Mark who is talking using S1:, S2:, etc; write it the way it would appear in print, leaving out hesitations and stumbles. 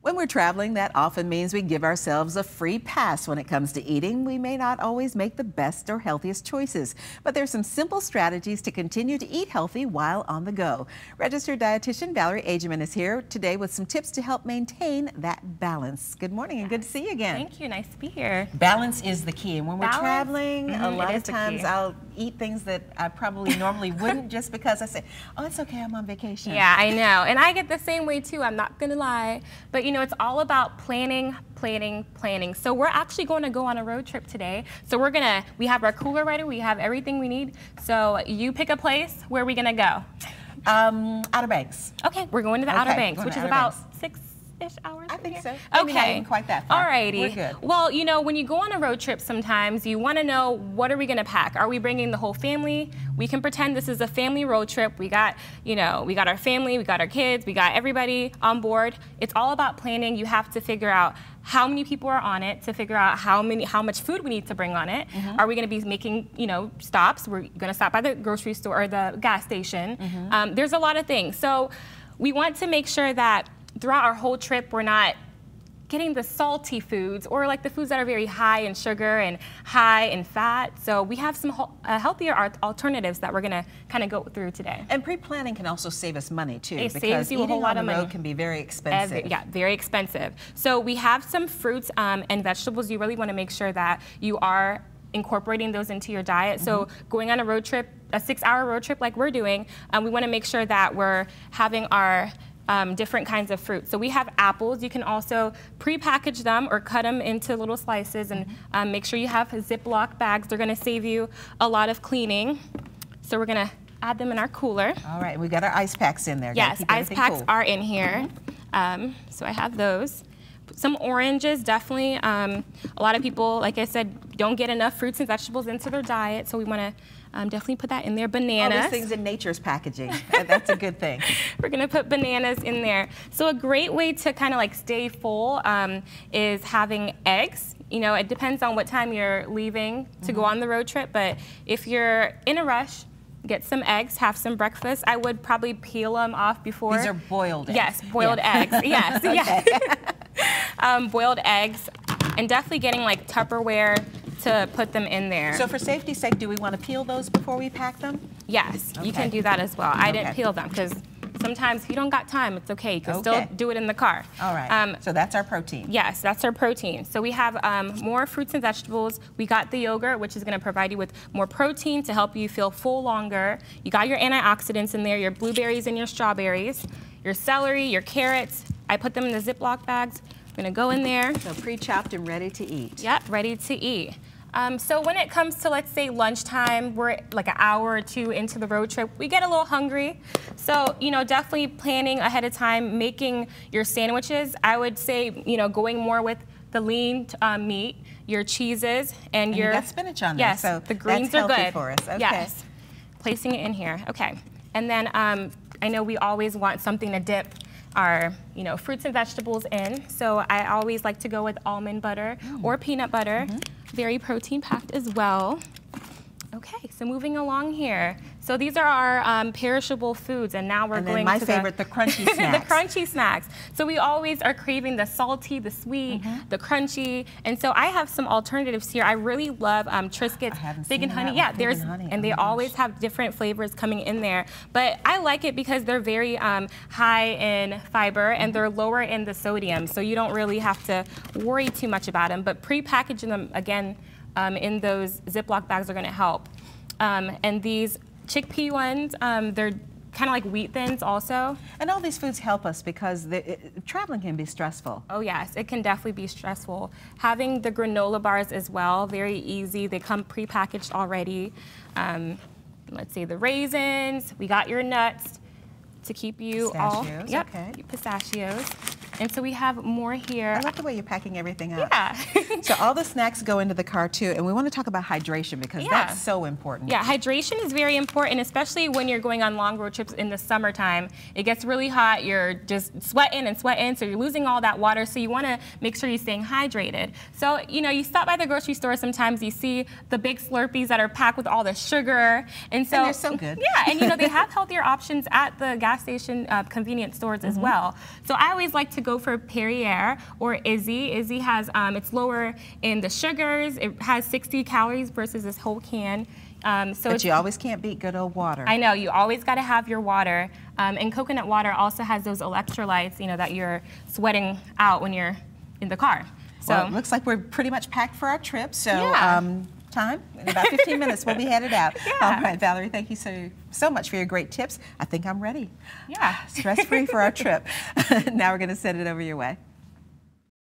S1: When we're traveling, that often means we give ourselves a free pass when it comes to eating. We may not always make the best or healthiest choices, but there's some simple strategies to continue to eat healthy while on the go. Registered dietitian Valerie Ageman is here today with some tips to help maintain that balance. Good morning and good to see you again.
S2: Thank you, nice to be here.
S1: Balance is the key, and when we're traveling, a lot of times I'll eat things that I probably normally wouldn't just because I say, oh, it's okay, I'm on vacation.
S2: Yeah, I know, and I get the same way too, I'm not gonna lie, but you know, it's all about planning. So we're actually going to go on a road trip today. So we have our cooler ready, we have everything we need. So you pick a place, where are we gonna go?
S1: Outer Banks.
S2: Okay, we're going to the Outer Banks, which is about 6-ish hours.
S1: I think so.
S2: Okay.
S1: Not even quite that far.
S2: Alrighty.
S1: We're good.
S2: Well, you know, when you go on a road trip sometimes, you want to know, what are we going to pack? Are we bringing the whole family? We can pretend this is a family road trip. We got, you know, we got our family, we got our kids, we got everybody on board. It's all about planning. You have to figure out how many people are on it to figure out how much food we need to bring on it. Are we going to be making, you know, stops? We're going to stop by the grocery store or the gas station. There's a lot of things. So we want to make sure that throughout our whole trip, we're not getting the salty foods or like the foods that are very high in sugar and high in fat. So we have some healthier alternatives that we're going to kind of go through today.
S1: And pre-planning can also save us money too.
S2: It
S1: because
S2: saves you a whole lot of money.
S1: Eating on the road can be very expensive.
S2: Yeah, very expensive. So we have some fruits and vegetables. You really want to make sure that you are incorporating those into your diet. So going on a road trip, a 6-hour road trip like we're doing, we want to make sure that we're having our different kinds of fruit. So we have apples. You can also pre-package them or cut them into little slices and make sure you have Ziploc bags. They're going to save you a lot of cleaning. So we're going to add them in our cooler.
S1: All right, we got our ice packs in there.
S2: Yes, ice packs are in here. So I have those. Some oranges, definitely. A lot of people, like I said, don't get enough fruits and vegetables into their diet, so we want to definitely put that in there. Bananas.
S1: All these things in nature's packaging. That's a good thing.
S2: We're going to put bananas in there. So a great way to kind of like stay full is having eggs. You know, it depends on what time you're leaving to go on the road trip, but if you're in a rush, get some eggs, have some breakfast. I would probably peel them off before.
S1: These are boiled eggs.
S2: Yes, boiled eggs. Yes, yes. Boiled eggs, and definitely getting like Tupperware to put them in there.
S1: So for safety's sake, do we want to peel those before we pack them?
S2: Yes, you can do that as well. I didn't peel them because sometimes if you don't got time, it's okay. You can still do it in the car.
S1: All right, so that's our protein.
S2: Yes, that's our protein. So we have more fruits and vegetables. We got the yogurt, which is going to provide you with more protein to help you feel full longer. You got your antioxidants in there, your blueberries and your strawberries, your celery, your carrots. I put them in the Ziploc bags. I'm going to go in there.
S1: So pre-chopped and ready to eat.
S2: Yep, ready to eat. So when it comes to, let's say, lunchtime, we're like an hour or two into the road trip, we get a little hungry. So, you know, definitely planning ahead of time, making your sandwiches. I would say, you know, going more with the lean meat, your cheeses, and your...
S1: you got spinach on there,
S2: yes,
S1: so
S2: the greens
S1: that's
S2: are
S1: healthy
S2: good.
S1: For us. Okay.
S2: Yes, placing it in here. Okay, and then I know we always want something to dip our, you know, fruits and vegetables in. So I always like to go with almond butter or peanut butter. Very protein packed as well. Okay, so moving along here. So these are our perishable foods, and now we're going
S1: my
S2: to
S1: favorite, the crunchy snacks.
S2: The crunchy snacks. So we always are craving the salty, the sweet, the crunchy, and so I have some alternatives here. I really love Triscuits Fig and Honey. Yeah, they always have different flavors coming in there. But I like it because they're very high in fiber and they're lower in the sodium, so you don't really have to worry too much about them. But pre-packaging them again in those Ziploc bags are going to help. And these chickpea ones, they're kind of like wheat thins also.
S1: And all these foods help us because traveling can be stressful.
S2: Oh yes, it can definitely be stressful. Having the granola bars as well, very easy. They come pre-packaged already. Let's see, the raisins, we got your nuts to keep you
S1: pistachios,
S2: all, pistachios. And so we have more here.
S1: I like the way you're packing everything up.
S2: Yeah.
S1: So all the snacks go into the car too, and we want to talk about hydration because that's so important.
S2: Yeah, hydration is very important, especially when you're going on long road trips in the summertime. It gets really hot, you're just sweating and sweating, so you're losing all that water, so you want to make sure you're staying hydrated. So, you know, you stop by the grocery store, sometimes you see the big Slurpees that are packed with all the sugar. And
S1: they're so good.
S2: Yeah, and you know, they have healthier options at the gas station convenience stores as well. So I always like to go go for Perrier or Izzy. Izzy has, it's lower in the sugars. It has 60 calories versus this whole can.
S1: But you always can't beat good old water.
S2: I know, you always got to have your water. And coconut water also has those electrolytes, you know, that you're sweating out when you're in the car. So
S1: well, it looks like we're pretty much packed for our trip. So
S2: yeah.
S1: Time, in about 15 minutes, we'll be headed out.
S2: Yeah.
S1: All right, Valerie, thank you so much for your great tips. I think I'm ready.
S2: Yeah.
S1: Stress-free for our trip. Now we're going to send it over your way.